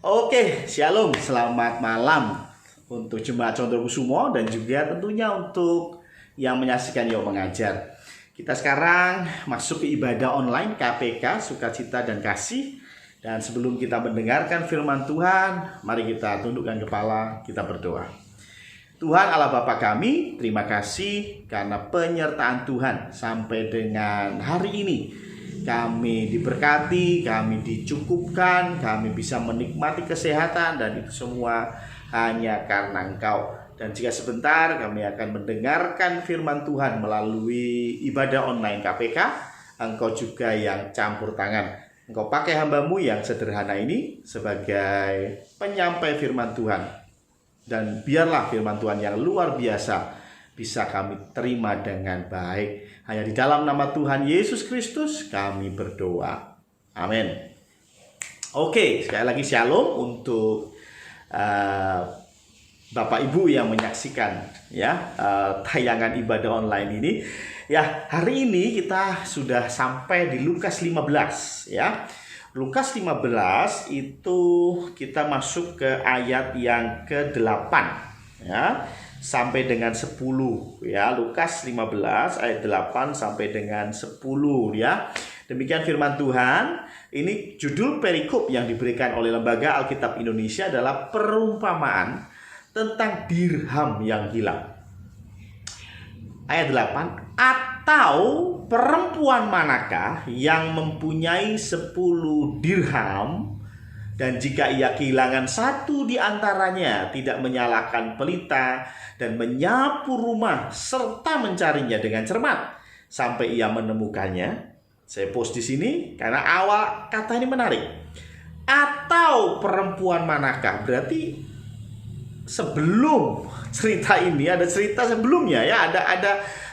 Oke, shalom, selamat malam untuk Jemaat Condrokusumo dan juga tentunya untuk yang menyaksikan Yo Mengajar. Kita sekarang masuk ke ibadah online KPK, Sukacita dan Kasih. Dan sebelum kita mendengarkan firman Tuhan, mari kita tundukkan kepala, kita berdoa. Tuhan Allah Bapa kami, terima kasih karena penyertaan Tuhan sampai dengan hari ini. Kami diberkati, kami dicukupkan, kami bisa menikmati kesehatan, dan itu semua hanya karena Engkau. Dan jika sebentar kami akan mendengarkan firman Tuhan melalui ibadah online KPK, Engkau juga yang campur tangan. Engkau pakai hamba-Mu yang sederhana ini sebagai penyampai firman Tuhan. Dan biarlah firman Tuhan yang luar biasa bisa kami terima dengan baik. Hanya di dalam nama Tuhan Yesus Kristus kami berdoa. Amin. Oke, sekali lagi shalom untuk Bapak Ibu yang menyaksikan tayangan ibadah online ini. Ya, hari ini kita sudah sampai di Lukas 15 ya. Lukas 15 itu kita masuk ke ayat yang ke-8 ya, sampai dengan 10 ya. Lukas 15 ayat 8 sampai dengan 10 ya. Demikian firman Tuhan. Ini judul perikop yang diberikan oleh Lembaga Alkitab Indonesia adalah perumpamaan tentang dirham yang hilang. Ayat 8, atau perempuan manakah yang mempunyai 10 dirham, dan jika ia kehilangan satu di antaranya, tidak menyalakan pelita dan menyapu rumah serta mencarinya dengan cermat sampai ia menemukannya. Saya post di sini karena awal kata ini menarik. Atau perempuan manakah, berarti sebelum cerita ini ada cerita sebelumnya ya,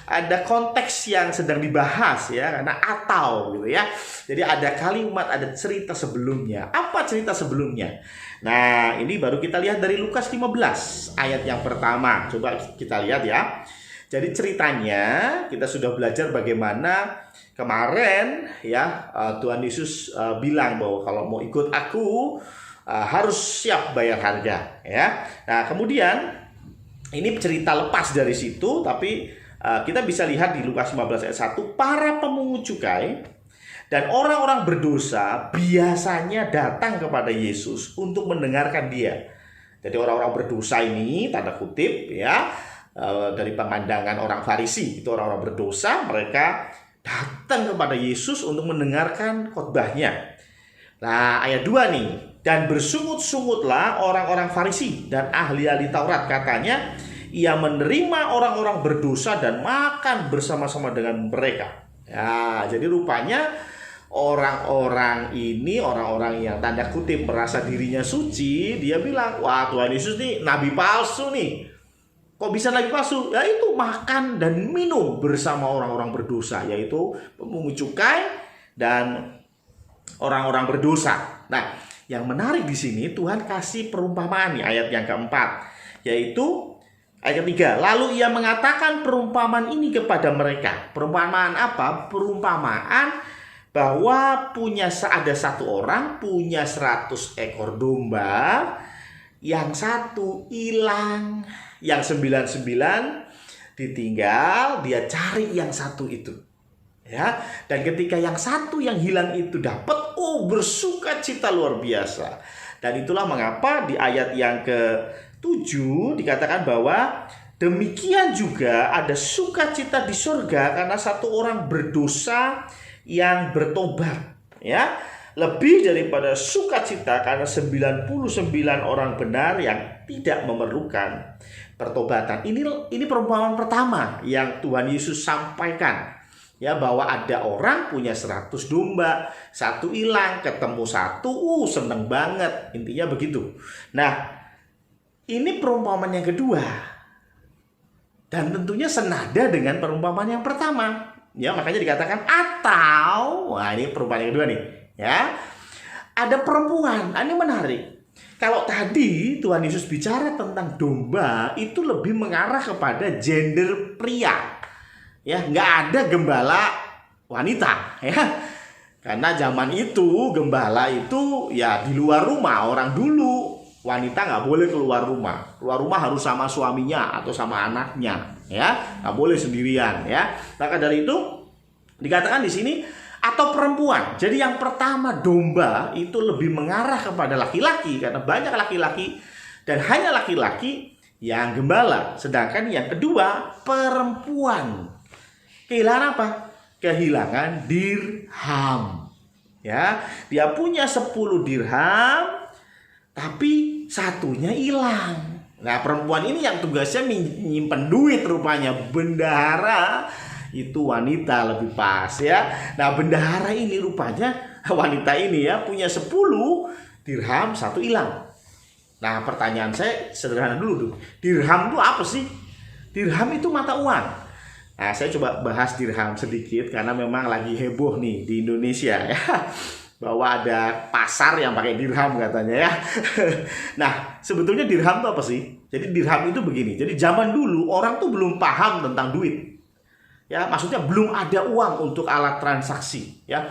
ada konteks yang sedang dibahas ya, karena atau gitu ya. Jadi ada kalimat, ada cerita sebelumnya. Apa cerita sebelumnya? Nah, ini baru kita lihat dari Lukas 15 ayat yang pertama. Coba kita lihat ya. Jadi ceritanya kita sudah belajar bagaimana kemarin ya, Tuhan Yesus bilang bahwa kalau mau ikut aku harus siap bayar harga ya. Nah, kemudian ini cerita lepas dari situ, tapi kita bisa lihat di Lukas 15 ayat 1, para pemungut cukai dan orang-orang berdosa biasanya datang kepada Yesus untuk mendengarkan dia. Jadi orang-orang berdosa ini tanda kutip ya, dari pemandangan orang Farisi, itu orang-orang berdosa, mereka datang kepada Yesus untuk mendengarkan khotbahnya. Nah, ayat 2 nih, dan bersungut-sungutlah orang-orang Farisi dan ahli-ahli Taurat, katanya ia menerima orang-orang berdosa dan makan bersama-sama dengan mereka. Ya, jadi rupanya orang-orang ini, orang-orang yang tanda kutip merasa dirinya suci, dia bilang, wah Tuhan Yesus nih nabi palsu nih. Kok bisa nabi palsu? Ya itu makan dan minum bersama orang-orang berdosa, yaitu pemungut cukai dan orang-orang berdosa. Nah, yang menarik di sini Tuhan kasih perumpamaan nih, ayat yang keempat, yaitu ayat ketiga. Lalu ia mengatakan perumpamaan ini kepada mereka. Perumpamaan apa? Perumpamaan bahwa ada satu orang punya 100 ekor domba, yang satu hilang, yang 99 ditinggal, dia cari yang satu itu. Ya, dan ketika yang satu yang hilang itu dapat, bersukacita luar biasa. Dan itulah mengapa di ayat yang ke-7 dikatakan bahwa demikian juga ada sukacita di surga karena satu orang berdosa yang bertobat, ya. Lebih daripada sukacita karena 99 orang benar yang tidak memerlukan pertobatan. Ini perumpamaan pertama yang Tuhan Yesus sampaikan. Ya, bahwa ada orang punya 100 domba, satu hilang, ketemu satu, seneng banget. Intinya begitu. Nah, ini perumpamaan yang kedua. Dan tentunya senada dengan perumpamaan yang pertama. Ya, makanya dikatakan atau, wah ini perumpamaan yang kedua nih. Ya, ada perempuan. Ini menarik. Kalau tadi Tuhan Yesus bicara tentang domba, itu lebih mengarah kepada gender pria. Ya, nggak ada gembala wanita ya. Karena zaman itu gembala itu ya di luar rumah. Orang dulu wanita nggak boleh keluar rumah. Keluar rumah harus sama suaminya atau sama anaknya, ya, nggak boleh sendirian, ya. Maka dari itu dikatakan di sini atau perempuan. Jadi yang pertama domba itu lebih mengarah kepada laki-laki karena banyak laki-laki dan hanya laki-laki yang gembala. Sedangkan yang kedua perempuan. Kehilangan apa? Kehilangan dirham. Ya, dia punya 10 dirham tapi satunya hilang. Nah, perempuan ini yang tugasnya menyimpan duit rupanya. Bendahara itu wanita lebih pas, ya. Nah, bendahara ini rupanya wanita ini ya punya 10 dirham, satu hilang. Nah, pertanyaan saya sederhana dulu. Dirham itu apa sih? Dirham itu mata uang. Nah, saya coba bahas dirham sedikit karena memang lagi heboh nih di Indonesia, ya. Bahwa ada pasar yang pakai dirham katanya, ya. Nah, sebetulnya dirham itu apa sih? Jadi dirham itu begini. Jadi zaman dulu orang tuh belum paham tentang duit. Ya, maksudnya belum ada uang untuk alat transaksi, ya.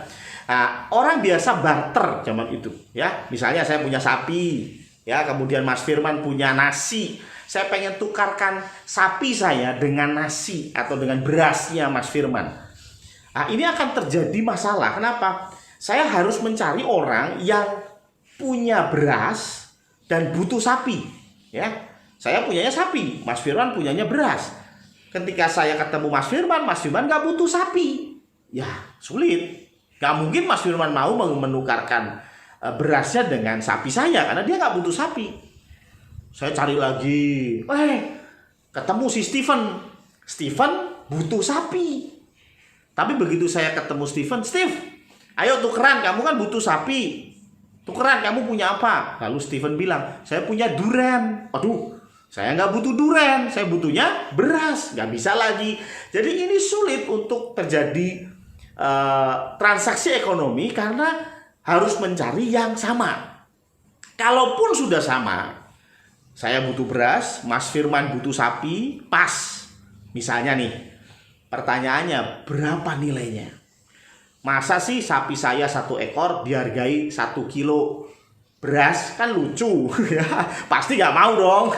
Nah, orang biasa barter zaman itu, ya. Misalnya saya punya sapi, ya, kemudian Mas Firman punya nasi. Saya pengen tukarkan sapi saya dengan nasi atau dengan berasnya Mas Firman. Nah, ini akan terjadi masalah. Kenapa? Saya harus mencari orang yang punya beras dan butuh sapi, ya. Saya punyanya sapi, Mas Firman punyanya beras. Ketika saya ketemu Mas Firman nggak butuh sapi. Ya, sulit. Nggak mungkin Mas Firman mau menukarkan berasnya dengan sapi saya karena dia nggak butuh sapi. Saya cari lagi, ketemu si Steven. Steven butuh sapi. Tapi begitu saya ketemu Steven, Steve, ayo tukeran, kamu kan butuh sapi. Tukeran, kamu punya apa? Lalu Steven bilang, saya punya duren. Aduh, saya nggak butuh duren, saya butuhnya beras. Nggak bisa lagi. Jadi ini sulit untuk terjadi transaksi ekonomi karena harus mencari yang sama. Kalaupun sudah sama, saya butuh beras, Mas Firman butuh sapi, pas. Misalnya nih, pertanyaannya berapa nilainya? Masa sih sapi saya 1 ekor dihargai 1 kilo beras? Kan lucu, ya. Pasti nggak mau dong.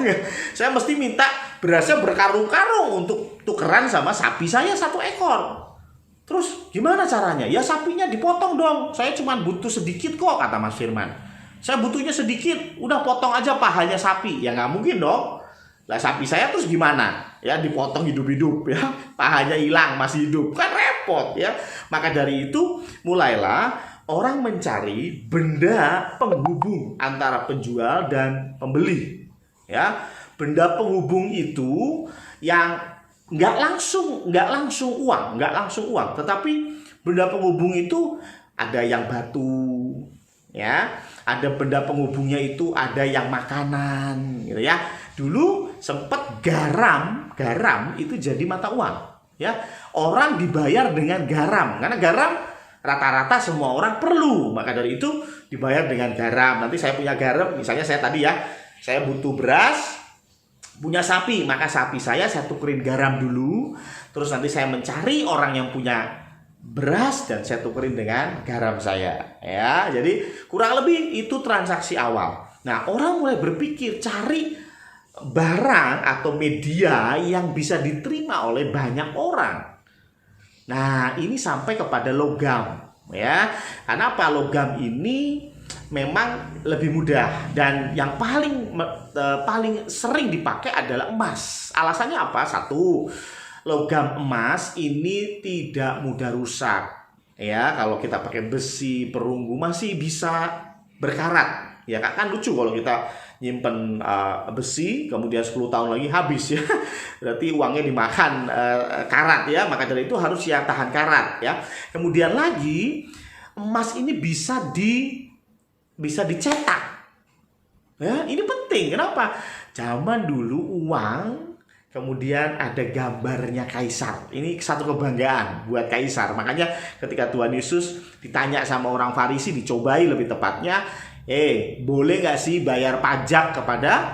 Saya mesti minta berasnya berkarung-karung untuk tukeran sama sapi saya 1 ekor. Terus gimana caranya? Ya sapinya dipotong dong. Saya cuma butuh sedikit kok, kata Mas Firman. Saya butuhnya sedikit, udah potong aja pahanya sapi. Ya nggak mungkin dong. Lah sapi saya terus gimana? Ya dipotong hidup-hidup, ya. Pahanya hilang, masih hidup. Kan repot, ya. Maka dari itu mulailah orang mencari benda penghubung antara penjual dan pembeli. Ya, benda penghubung itu yang nggak langsung uang, tetapi benda penghubung itu ada yang batu, ya. Ada benda penghubungnya itu ada yang makanan, gitu ya. Dulu sempat garam itu jadi mata uang, ya. Orang dibayar dengan garam karena garam rata-rata semua orang perlu, maka dari itu dibayar dengan garam. Nanti saya punya garam, misalnya saya tadi ya, saya butuh beras, punya sapi, maka sapi saya tukerin garam dulu, terus nanti saya mencari orang yang punya beras dan saya tukerin dengan garam saya, ya. Jadi kurang lebih itu transaksi awal. Nah, orang mulai berpikir cari barang atau media yang bisa diterima oleh banyak orang. Nah, ini sampai kepada logam, ya. Karena apa? Logam ini memang lebih mudah dan yang paling sering dipakai adalah emas. Alasannya apa? Satu, logam emas ini tidak mudah rusak, ya. Kalau kita pakai besi, perunggu masih bisa berkarat, ya. Kan lucu kalau kita nyimpen besi kemudian 10 tahun lagi habis, ya. Berarti uangnya dimakan karat, ya. Maka dari itu harus yang tahan karat, ya. Kemudian lagi emas ini bisa dicetak, ya. Ini penting. Kenapa? Zaman dulu uang kemudian ada gambarnya kaisar. Ini satu kebanggaan buat kaisar. Makanya ketika Tuhan Yesus ditanya sama orang Farisi, dicobai lebih tepatnya, boleh nggak sih bayar pajak kepada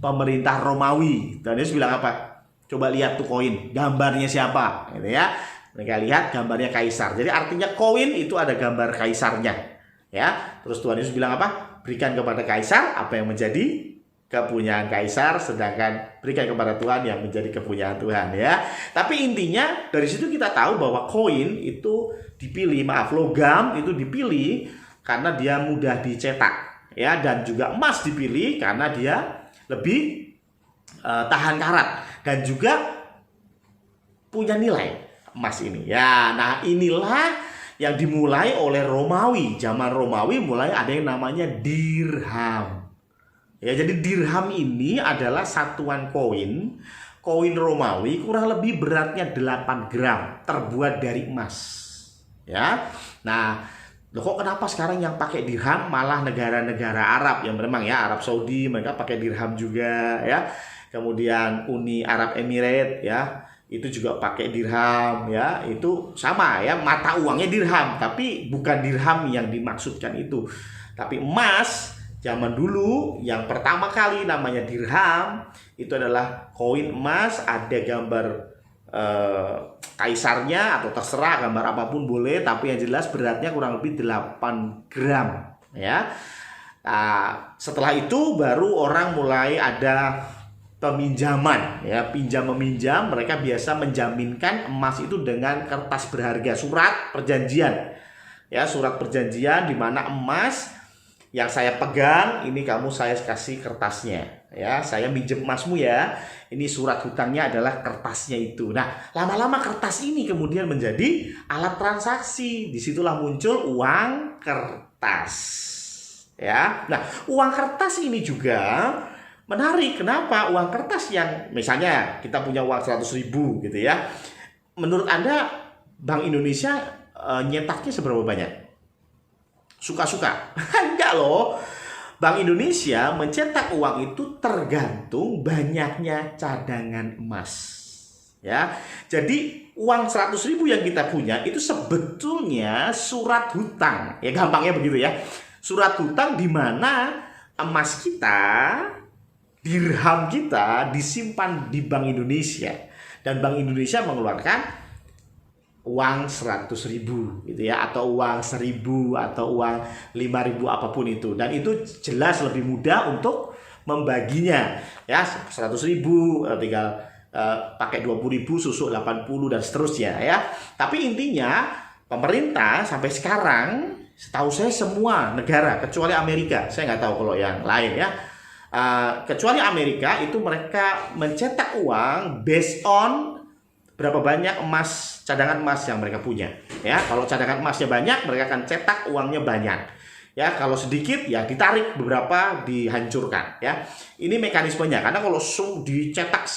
pemerintah Romawi? Tuhan Yesus bilang apa? Coba lihat tuh koin, gambarnya siapa, gitu ya. Mereka lihat gambarnya kaisar. Jadi artinya koin itu ada gambar kaisarnya. Ya, terus Tuhan Yesus bilang apa? Berikan kepada kaisar apa yang menjadi kepunyaan kaisar, sedangkan berikan kepada Tuhan yang menjadi kepunyaan Tuhan, ya. Tapi intinya dari situ kita tahu bahwa koin itu dipilih, logam itu dipilih karena dia mudah dicetak, ya, dan juga emas dipilih karena dia lebih tahan karat dan juga punya nilai emas ini. Ya, nah inilah yang dimulai oleh Romawi. Zaman Romawi mulai ada yang namanya dirham. Ya, jadi dirham ini adalah satuan koin Romawi, kurang lebih beratnya 8 gram, terbuat dari emas. Ya. Nah, kok kenapa sekarang yang pakai dirham malah negara-negara Arab yang memang, ya, Arab Saudi mereka pakai dirham juga, ya. Kemudian Uni Arab Emirates, ya, itu juga pakai dirham, ya, itu sama, ya, mata uangnya dirham, tapi bukan dirham yang dimaksudkan itu, tapi emas. Zaman dulu yang pertama kali namanya dirham itu adalah koin emas, ada gambar kaisarnya atau terserah gambar apapun boleh, tapi yang jelas beratnya kurang lebih 8 gram, ya. Nah, setelah itu baru orang mulai ada peminjaman, ya, pinjam meminjam. Mereka biasa menjaminkan emas itu dengan kertas berharga, surat perjanjian, ya, surat perjanjian di mana emas yang saya pegang ini saya kasih kertasnya, ya, saya minjem emasmu, ya, ini surat hutangnya adalah kertasnya itu. Nah, lama-lama kertas ini kemudian menjadi alat transaksi. Disitulah muncul uang kertas, ya. Nah, uang kertas ini juga menarik. Kenapa? Uang kertas yang misalnya kita punya uang 100.000 gitu, ya. Menurut Anda Bank Indonesia nyetaknya seberapa banyak? Suka-suka? Enggak loh. Bank Indonesia mencetak uang itu tergantung banyaknya cadangan emas, ya. Jadi uang 100.000 yang kita punya itu sebetulnya surat hutang. Ya, gampangnya begitu, ya. Surat hutang di mana emas kita, dirham kita disimpan di Bank Indonesia, dan Bank Indonesia mengeluarkan uang 100.000 gitu, ya, atau uang 1.000 atau uang 5.000 apapun itu, dan itu jelas lebih mudah untuk membaginya, ya. 100.000 tinggal pakai 20.000 susuk 80 dan seterusnya, ya. Tapi intinya pemerintah sampai sekarang setahu saya semua negara kecuali Amerika, saya nggak tahu kalau yang lain, ya. Kecuali Amerika itu mereka mencetak uang based on berapa banyak emas, cadangan emas yang mereka punya, ya. Kalau cadangan emasnya banyak, mereka akan cetak uangnya banyak, ya. Kalau sedikit, ya ditarik, beberapa dihancurkan, ya. Ini mekanismenya. Karena kalau dicetak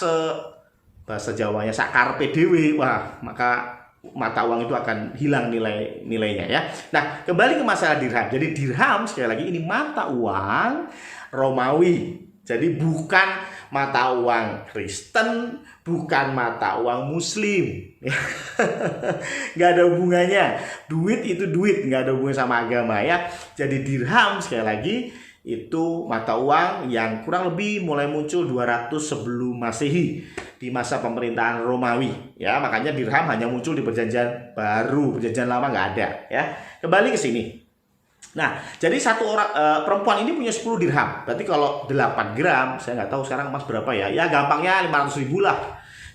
bahasa Jawanya sakarpe dewe, wah, maka mata uang itu akan hilang nilainya, ya. Nah, kembali ke masalah dirham. Jadi dirham sekali lagi ini mata uang Romawi. Jadi bukan mata uang Kristen, bukan mata uang Muslim. Nggak ada hubungannya. Duit itu duit, nggak ada hubungan sama agama, ya. Jadi dirham sekali lagi itu mata uang yang kurang lebih mulai muncul 200 sebelum Masehi di masa pemerintahan Romawi, ya. Makanya dirham hanya muncul di perjanjian baru, perjanjian lama nggak ada, ya. Kembali ke sini. Nah, jadi satu orang perempuan ini punya 10 dirham. Berarti kalau 8 gram, saya nggak tahu sekarang emas berapa, ya. Ya gampangnya 500.000 lah.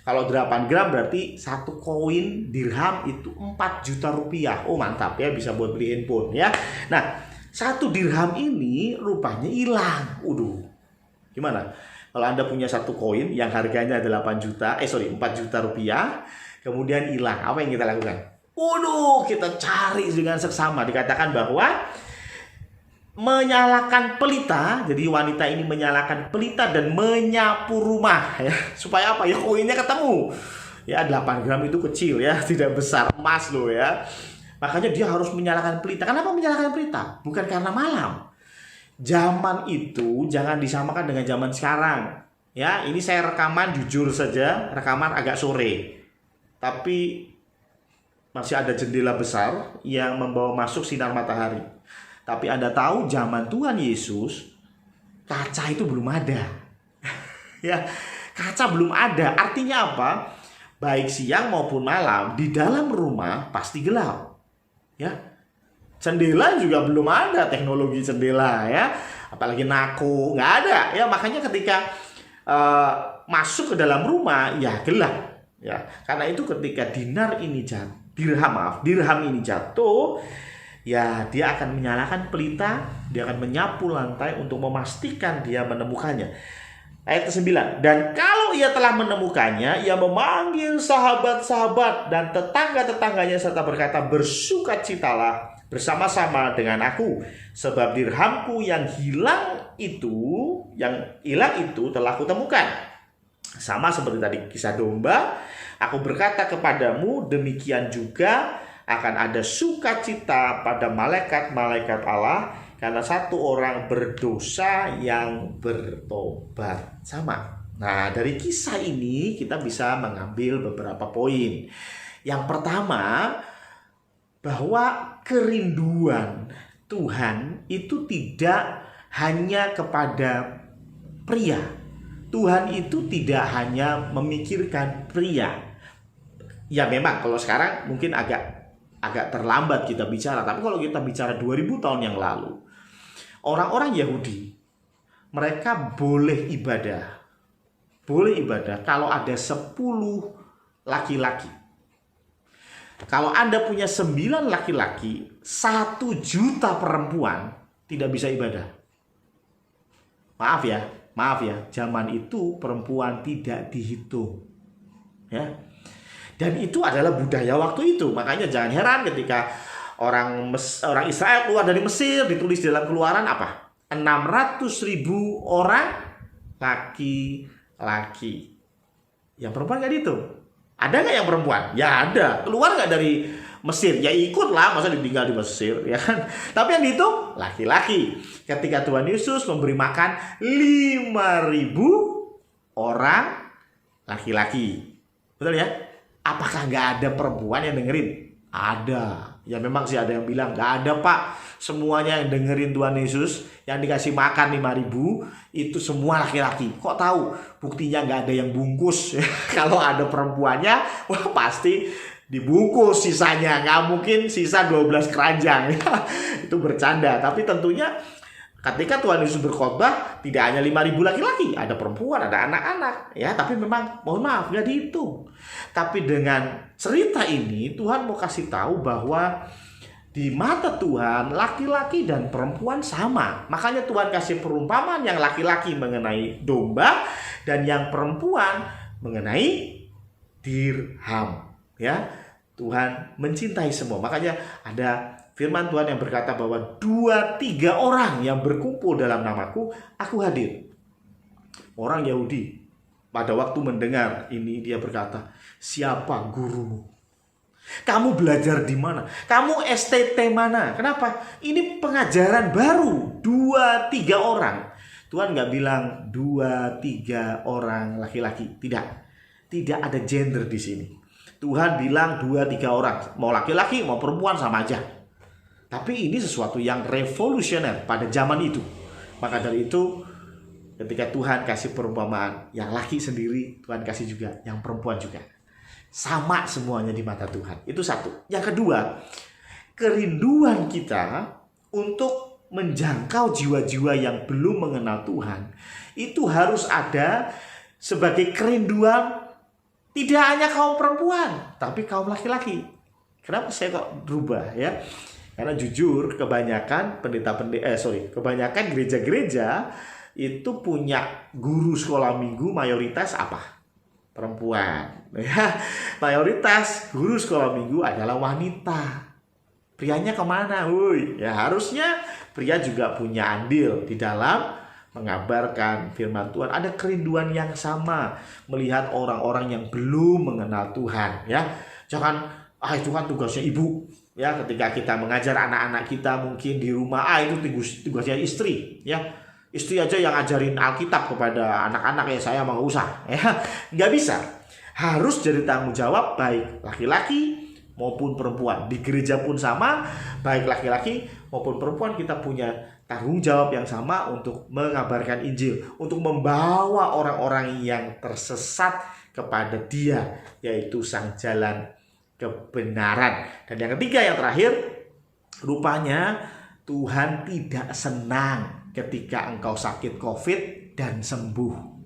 Kalau 8 gram berarti satu koin dirham itu 4 juta rupiah. Oh, mantap, ya, bisa buat beli handphone, ya. Nah, satu dirham ini rupanya hilang. Gimana? Kalau Anda punya satu koin yang harganya 4 juta rupiah, kemudian hilang, apa yang kita lakukan? Kita cari dengan seksama. Dikatakan bahwa menyalakan pelita. Jadi wanita ini menyalakan pelita dan menyapu rumah, ya. Supaya apa? Ya, koinnya ketemu. Ya, 8 gram itu kecil, ya, tidak besar emas loh, ya. Makanya dia harus menyalakan pelita. Kenapa menyalakan pelita? Bukan karena malam. Zaman itu jangan disamakan dengan zaman sekarang, ya. Ini saya rekaman jujur saja, rekaman agak sore. Tapi masih ada jendela besar yang membawa masuk sinar matahari. Tapi Anda tahu zaman Tuhan Yesus kaca itu belum ada. Ya, kaca belum ada. Artinya apa? baik siang maupun malam, di dalam rumah pasti gelap. Ya, jendela juga belum ada teknologi jendela ya, apalagi nako nggak ada ya. Makanya ketika masuk ke dalam rumah ya gelap ya. Karena itu ketika dirham ini jatuh, ya dia akan menyalakan pelita, dia akan menyapu lantai untuk memastikan dia menemukannya. Ayat ke-9, dan kalau ia telah menemukannya, ia memanggil sahabat-sahabat dan tetangga-tetangganya serta berkata, bersukacitalah bersama-sama dengan aku, sebab dirhamku yang hilang itu telah kutemukan. Sama seperti tadi kisah domba, aku berkata kepadamu, demikian juga akan ada sukacita pada malaikat-malaikat Allah karena satu orang berdosa yang bertobat. Sama. Nah, dari kisah ini kita bisa mengambil beberapa poin. Yang pertama, bahwa kerinduan Tuhan itu tidak hanya kepada pria. Tuhan itu tidak hanya memikirkan pria. Ya memang kalau sekarang mungkin agak terlambat kita bicara, tapi kalau kita bicara 2000 tahun yang lalu, orang-orang Yahudi mereka boleh ibadah kalau ada 10 laki-laki. Kalau Anda punya 9 laki-laki, 1 juta perempuan tidak bisa ibadah. Maaf ya, zaman itu perempuan tidak dihitung. Ya. Dan itu adalah budaya waktu itu. Makanya jangan heran ketika orang Israel keluar dari Mesir, ditulis dalam Keluaran apa? 600.000 orang laki-laki. Yang perempuan nggak dihitung. Ada nggak yang perempuan? Ya ada. Keluar nggak dari Mesir? Ya ikutlah, masa ditinggal di Mesir, ya kan? Tapi yang dihitung laki-laki. Ketika Tuhan Yesus memberi makan 5.000 orang laki-laki, betul ya? Apakah nggak ada perempuan yang dengerin? Ada. Ya memang sih ada yang bilang nggak ada pak. Semuanya yang dengerin Tuhan Yesus, yang dikasih makan 5.000 itu semua laki-laki. Kok tahu? Buktinya nggak ada yang bungkus. Kalau ada perempuannya, wah pasti dibungkus sisanya. Nggak mungkin sisa 12 keranjang. Itu bercanda. Tapi tentunya ketika Tuhan Yesus berkhotbah, tidak hanya 5.000 laki-laki, ada perempuan, ada anak-anak, ya. Tapi memang, mohon maaf, nggak dihitung. Tapi dengan cerita ini, Tuhan mau kasih tahu bahwa di mata Tuhan, laki-laki dan perempuan sama. Makanya Tuhan kasih perumpamaan yang laki-laki mengenai domba dan yang perempuan mengenai dirham. Ya, Tuhan mencintai semua. Makanya ada firman Tuhan yang berkata bahwa 2-3 orang yang berkumpul dalam namaku, aku hadir. Orang Yahudi pada waktu mendengar ini dia berkata, siapa gurumu? Kamu belajar di mana? Kamu STT mana? Kenapa? Ini pengajaran baru. 2-3 orang. Tuhan nggak bilang 2-3 orang laki-laki. Tidak ada gender di sini. Tuhan bilang 2-3 orang. Mau laki-laki, mau perempuan sama aja. Tapi ini sesuatu yang revolusioner pada zaman itu. Maka dari itu, ketika Tuhan kasih perumpamaan, yang laki sendiri, Tuhan kasih juga yang perempuan juga. Sama semuanya di mata Tuhan. Itu satu. Yang kedua, kerinduan kita untuk menjangkau jiwa-jiwa yang belum mengenal Tuhan, itu harus ada sebagai kerinduan tidak hanya kaum perempuan, tapi kaum laki-laki. Kenapa saya kok berubah ya? Karena jujur kebanyakan kebanyakan gereja-gereja itu punya guru sekolah minggu mayoritas apa? Perempuan. Ya, mayoritas guru sekolah minggu adalah wanita. Prianya kemana? Ya harusnya pria juga punya andil di dalam mengabarkan firman Tuhan. Ada kerinduan yang sama melihat orang-orang yang belum mengenal Tuhan. Ya, jangan itu kan tugasnya ibu. Ya, ketika kita mengajar anak-anak kita mungkin di rumah, itu tugasnya istri, ya. Istri aja yang ajarin Alkitab kepada anak-anak, ya saya mau usah, ya. Nggak bisa. Harus jadi tanggung jawab baik laki-laki maupun perempuan. Di gereja pun sama, baik laki-laki maupun perempuan kita punya tanggung jawab yang sama untuk mengabarkan Injil, untuk membawa orang-orang yang tersesat kepada Dia, yaitu sang jalan kebenaran. Dan yang ketiga, yang terakhir, rupanya Tuhan tidak senang ketika engkau sakit COVID dan sembuh.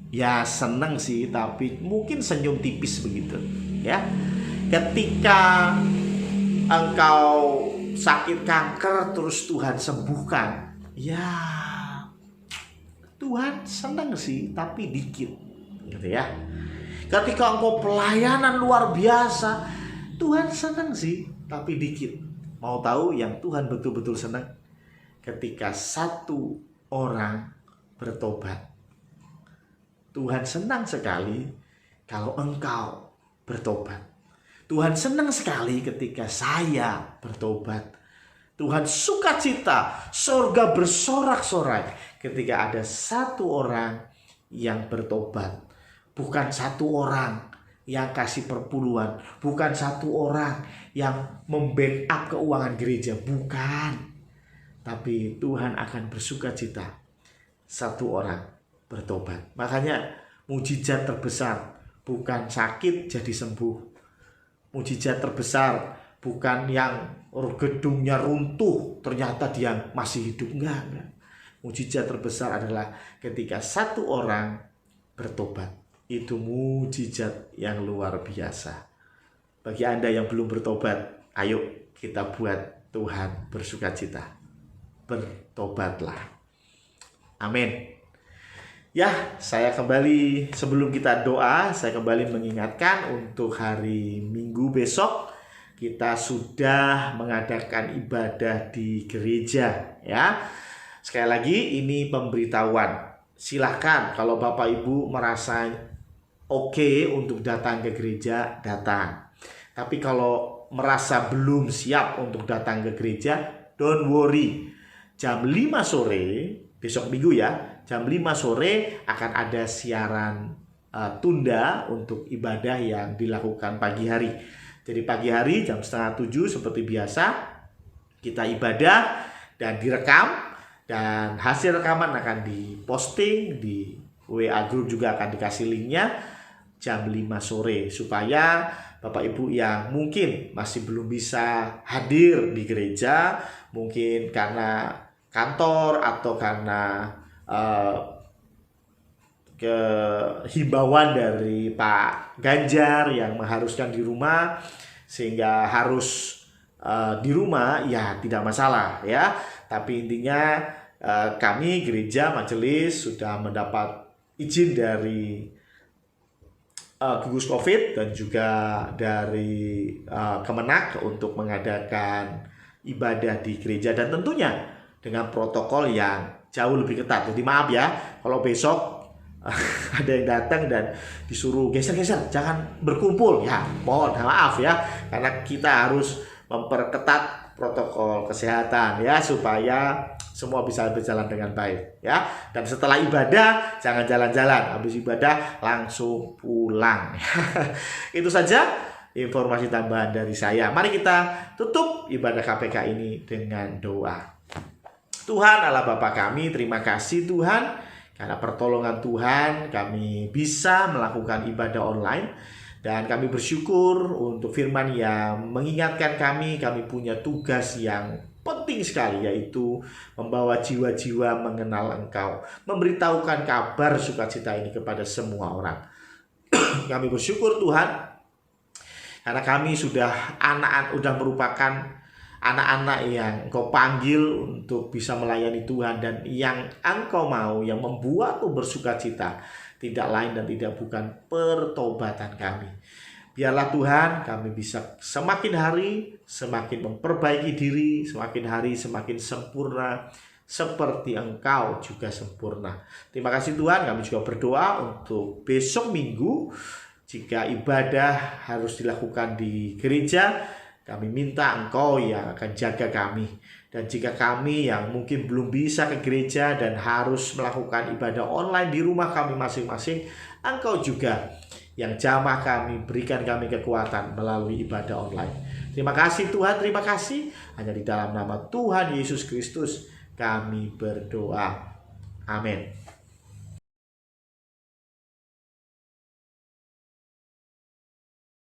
Ya senang sih, tapi mungkin senyum tipis begitu ya. Ketika engkau sakit kanker terus Tuhan sembuhkan, ya Tuhan senang sih, tapi dikit gitu ya. Ketika engkau pelayanan luar biasa, Tuhan senang sih, tapi dikit. Mau tahu yang Tuhan betul-betul senang? Ketika satu orang bertobat. Tuhan senang sekali kalau engkau bertobat. Tuhan senang sekali ketika saya bertobat. Tuhan sukacita, surga bersorak-sorai ketika ada satu orang yang bertobat. Bukan satu orang yang kasih perpuluhan, bukan satu orang yang membackup keuangan gereja, bukan. Tapi Tuhan akan bersukacita satu orang bertobat. Makanya mujizat terbesar bukan sakit jadi sembuh. Mujizat terbesar bukan yang gedungnya runtuh ternyata dia masih hidup, enggak. Mujizat terbesar adalah ketika satu orang bertobat. Itu mujizat yang luar biasa. Bagi Anda yang belum bertobat, ayo kita buat Tuhan bersukacita. Bertobatlah. Amin. Ya, saya kembali, sebelum kita doa, saya kembali mengingatkan untuk hari Minggu besok kita sudah mengadakan ibadah di gereja ya. Sekali lagi ini pemberitahuan. Silahkan kalau Bapak Ibu merasa oke untuk datang ke gereja, datang. Tapi kalau merasa belum siap untuk datang ke gereja, don't worry. Jam 5 sore, besok Minggu ya, jam 5 sore akan ada siaran tunda untuk ibadah yang dilakukan pagi hari. Jadi pagi hari jam 6:30 seperti biasa kita ibadah dan direkam, dan hasil rekaman akan diposting di WA Group, juga akan dikasih linknya jam 5 sore supaya Bapak Ibu yang mungkin masih belum bisa hadir di gereja, mungkin karena kantor atau karena kehimbauan dari Pak Ganjar yang mengharuskan di rumah sehingga harus di rumah, ya tidak masalah ya. Tapi intinya kami gereja majelis sudah mendapat izin dari gugus COVID dan juga dari Kemenak untuk mengadakan ibadah di gereja, dan tentunya dengan protokol yang jauh lebih ketat. Jadi maaf ya kalau besok ada yang datang dan disuruh geser-geser, jangan berkumpul. Ya mohon maaf ya, karena kita harus memperketat protokol kesehatan ya supaya semua bisa berjalan dengan baik ya. Dan setelah ibadah jangan jalan-jalan, habis ibadah langsung pulang. Itu saja informasi tambahan dari saya. Mari kita tutup ibadah KPK ini dengan doa. Tuhan Allah Bapa kami, terima kasih Tuhan karena pertolongan Tuhan kami bisa melakukan ibadah online. Dan kami bersyukur untuk firman yang mengingatkan kami punya tugas yang penting sekali, yaitu membawa jiwa-jiwa mengenal Engkau, memberitahukan kabar sukacita ini kepada semua orang. Kami bersyukur Tuhan karena kami sudah merupakan anak-anak yang Engkau panggil untuk bisa melayani Tuhan, dan yang Engkau mau, yang membuat bersukacita tidak lain dan tidak bukan pertobatan kami. Biarlah Tuhan kami bisa semakin hari semakin memperbaiki diri, semakin hari semakin sempurna seperti Engkau juga sempurna. Terima kasih Tuhan, kami juga berdoa untuk besok Minggu jika ibadah harus dilakukan di gereja. Kami minta Engkau yang akan jaga kami. Dan jika kami yang mungkin belum bisa ke gereja dan harus melakukan ibadah online di rumah kami masing-masing, Engkau juga yang jamah kami, berikan kami kekuatan melalui ibadah online. Terima kasih Tuhan, terima kasih. Hanya di dalam nama Tuhan Yesus Kristus kami berdoa. Amin.